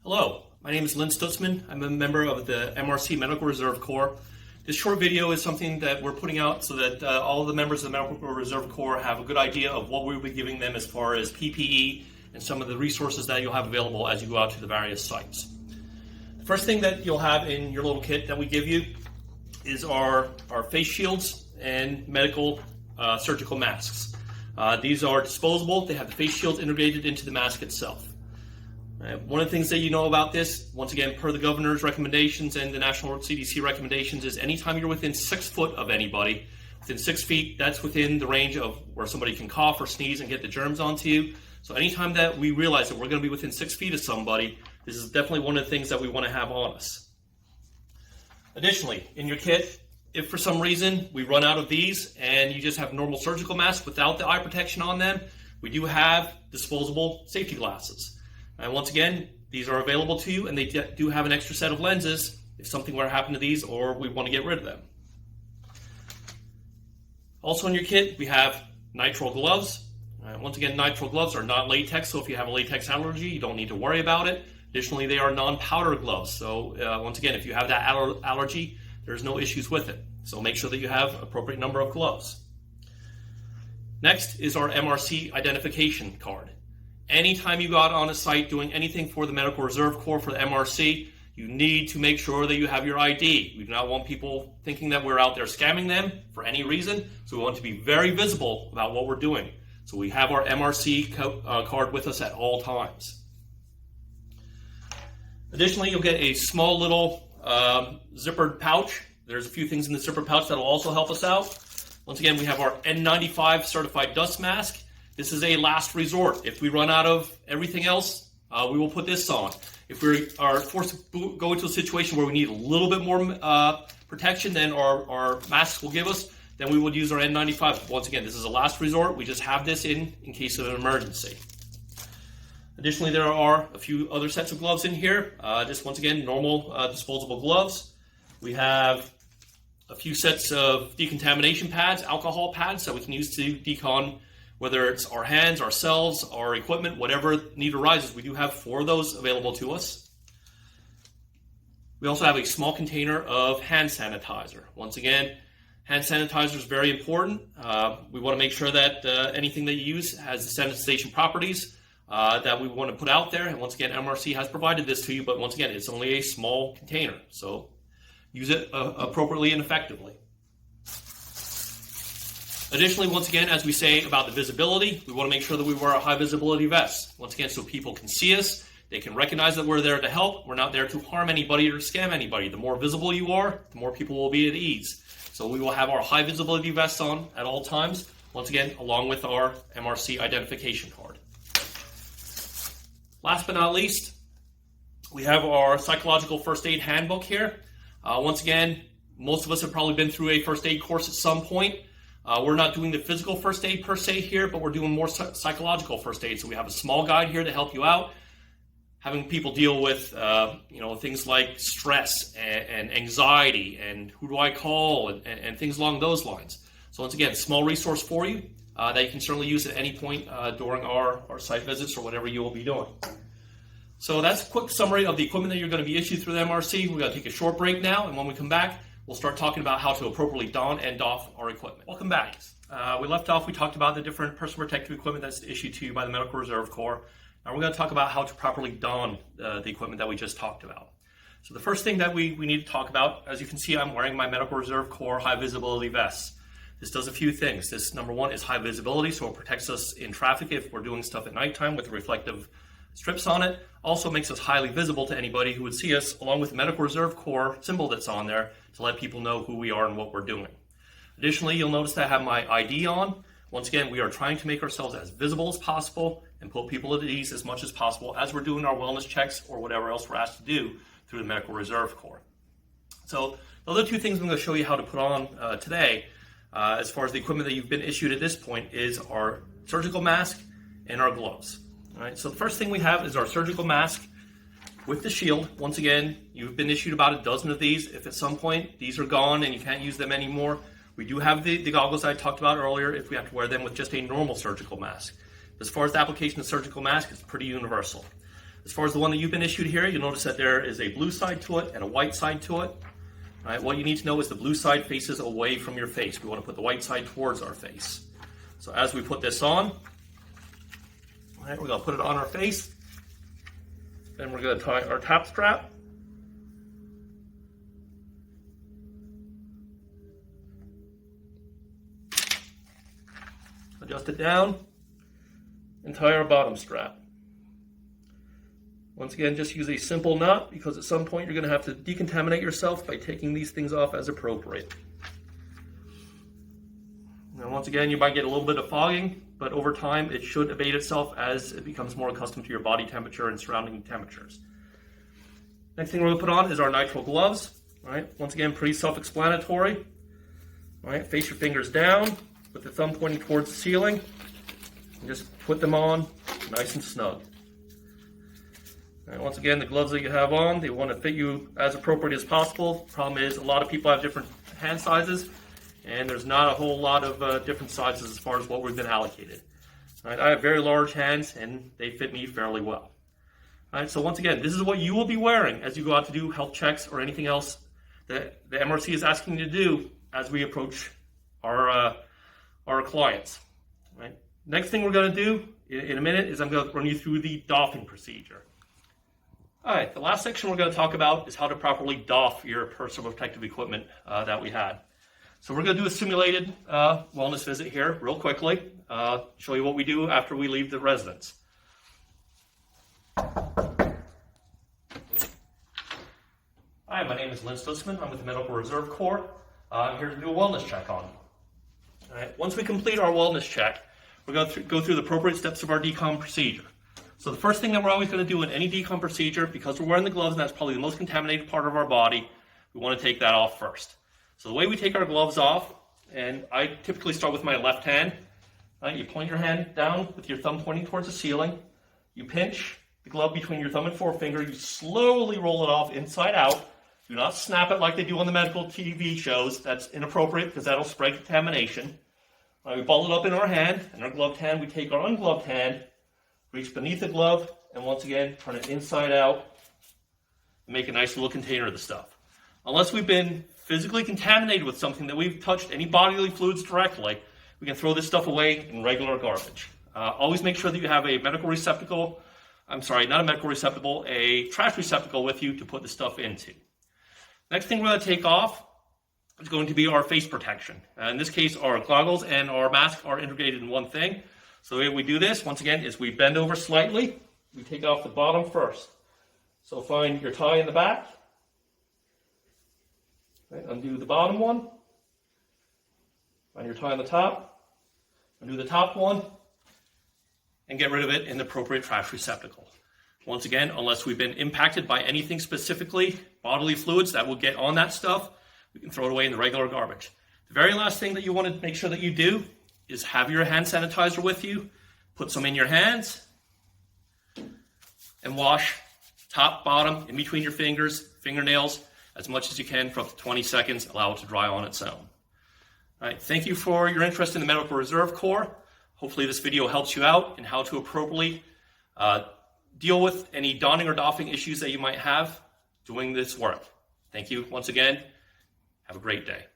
Hello, my name is Lynn Stutzman. I'm a member of the MRC Medical Reserve Corps. This short video is something that we're putting out so that all of the members of the Medical Reserve Corps have a good idea of what we'll be giving them as far as PPE and some of the resources that you'll have available as you go out to the various sites. The first thing that you'll have in your little kit that we give you is our face shields and medical surgical masks. These are disposable. They have the face shields integrated into the mask itself. One of the things that you know about this, once again, per the governor's recommendations and the national CDC recommendations, is anytime you're within 6 foot of anybody, within 6 feet, that's within the range of where somebody can cough or sneeze and get the germs onto you. So anytime that we realize that we're going to be within 6 feet of somebody, this is definitely one of the things that we want to have on us. Additionally, in your kit, if for some reason we run out of these and you just have normal surgical masks without the eye protection on them, we do have disposable safety glasses. And once again, these are available to you, and they do have an extra set of lenses if something were to happen to these or we want to get rid of them. Also in your kit, we have nitrile gloves. Once again, nitrile gloves are not latex, so if you have a latex allergy, you don't need to worry about it. Additionally, they are non-powder gloves, so once again, if you have that allergy, there's no issues with it. So make sure that you have appropriate number of gloves. Next is our MRC identification card. Anytime you go out on a site doing anything for the Medical Reserve Corps, for the MRC, you need to make sure that you have your ID. We do not want people thinking that we're out there scamming them for any reason, so we want to be very visible about what we're doing. So we have our MRC card with us at all times. Additionally, you'll get a small little zippered pouch. There's a few things in the zippered pouch that will also help us out. Once again, we have our N95 certified dust mask. This is a last resort. If we run out of everything else, we will put this on. If we are forced to go into a situation where we need a little bit more protection than our masks will give us, then we would use our N95. Once again, this is a last resort. We just have this in case of an emergency. Additionally, there are a few other sets of gloves in here. Just once again, normal disposable gloves. We have a few sets of decontamination pads, alcohol pads that we can use to decon whether it's our hands, ourselves, our equipment, whatever need arises. We do have 4 of those available to us. We also have a small container of hand sanitizer. Once again, hand sanitizer is very important. We want to make sure that anything that you use has the sanitization properties that we want to put out there. And once again, MRC has provided this to you, but once again, it's only a small container. So use it appropriately and effectively. Additionally, once again, as we say about the visibility, we want to make sure that we wear a high visibility vest. Once again, so people can see us, they can recognize that we're there to help. We're not there to harm anybody or scam anybody. The more visible you are, the more people will be at ease. So we will have our high visibility vests on at all times, once again, along with our MRC identification card. Last but not least, we have our psychological first aid handbook here. Once again, most of us have probably been through a first aid course at some point. We're not doing the physical first aid per se here, but we're doing more psychological first aid. So we have a small guide here to help you out, having people deal with things like stress and anxiety and who do I call and things along those lines. So once again, small resource for you that you can certainly use at any point during our site visits or whatever you will be doing. So that's a quick summary of the equipment that you're going to be issued through the MRC. We're going to take a short break now, and when we come back, we'll start talking about how to appropriately don and doff our equipment. Welcome back. We left off, we talked about the different personal protective equipment that's issued to you by the Medical Reserve Corps. Now we're going to talk about how to properly don the equipment that we just talked about. So the first thing that we need to talk about, as you can see, I'm wearing my Medical Reserve Corps high visibility vest. This does a few things. This, number one, is high visibility, so it protects us in traffic if we're doing stuff at nighttime with reflective strips on it. Also makes us highly visible to anybody who would see us, along with the Medical Reserve Corps symbol that's on there to let people know who we are and what we're doing. Additionally, you'll notice that I have my ID on. Once again, we are trying to make ourselves as visible as possible and put people at ease as much as possible as we're doing our wellness checks or whatever else we're asked to do through the Medical Reserve Corps. So the other 2 things I'm going to show you how to put on today, as far as the equipment that you've been issued at this point, is our surgical mask and our gloves. All right, so the first thing we have is our surgical mask with the shield. Once again, you've been issued about a dozen of these. If at some point these are gone and you can't use them anymore, we do have the goggles I talked about earlier if we have to wear them with just a normal surgical mask. As far as the application of surgical mask, it's pretty universal. As far as the one that you've been issued here, you'll notice that there is a blue side to it and a white side to it. All right, what you need to know is the blue side faces away from your face. We want to put the white side towards our face. So as we put this on, all right, we're going to put it on our face. Then we're going to tie our tap strap. Adjust it down and tie our bottom strap. Once again, just use a simple knot because at some point you're going to have to decontaminate yourself by taking these things off as appropriate. Now once again, you might get a little bit of fogging, but over time it should abate itself as it becomes more accustomed to your body temperature and surrounding temperatures. Next thing we're going to put on is our nitrile gloves. All right, once again, pretty self-explanatory. All right, face your fingers down with the thumb pointing towards the ceiling and just put them on nice and snug. All right, once again, the gloves that you have on, they want to fit you as appropriate as possible. Problem is, a lot of people have different hand sizes, and there's not a whole lot of different sizes as far as what we've been allocated. All right, I have very large hands, and they fit me fairly well. All right, so once again, this is what you will be wearing as you go out to do health checks or anything else that the MRC is asking you to do as we approach our clients. All right. Next thing we're going to do in a minute is I'm going to run you through the doffing procedure. All right, the last section we're going to talk about is how to properly doff your personal protective equipment that we had. So we're going to do a simulated wellness visit here real quickly, show you what we do after we leave the residence. Hi, my name is Lynn Stutzman. I'm with the Medical Reserve Corps. I'm here to do a wellness check on you. All right, once we complete our wellness check, we're going to go through the appropriate steps of our decom procedure. So the first thing that we're always going to do in any decom procedure, because we're wearing the gloves and that's probably the most contaminated part of our body, we want to take that off first. So the way we take our gloves off, and I typically start with my left hand, you point your hand down with your thumb pointing towards the ceiling, you pinch the glove between your thumb and forefinger, you slowly roll it off inside out. Do not snap it like they do on the medical TV shows. That's inappropriate because that'll spread contamination. We ball it up in our hand, in our gloved hand. We take our ungloved hand, reach beneath the glove, and once again, turn it inside out and make a nice little container of the stuff. Unless we've been physically contaminated with something that we've touched any bodily fluids directly, we can throw this stuff away in regular garbage. Always make sure that you have a medical receptacle, not a medical receptacle, a trash receptacle with you to put the stuff into. Next thing we're going to take off is going to be our face protection. In this case, our goggles and our mask are integrated in one thing. So the way we do this, once again, is we bend over slightly. We take off the bottom first. So find your tie in the back. Right, undo the bottom one. Find your tie on the top. Undo the top one. And get rid of it in the appropriate trash receptacle. Once again, unless we've been impacted by anything specifically, bodily fluids that will get on that stuff, we can throw it away in the regular garbage. The very last thing that you want to make sure that you do is have your hand sanitizer with you, put some in your hands, and wash top, bottom, in between your fingers, fingernails, as much as you can for up to 20 seconds. Allow it to dry on its own. All right, thank you for your interest in the Medical Reserve Corps. Hopefully this video helps you out in how to appropriately deal with any donning or doffing issues that you might have doing this work. Thank you once again. Have a great day.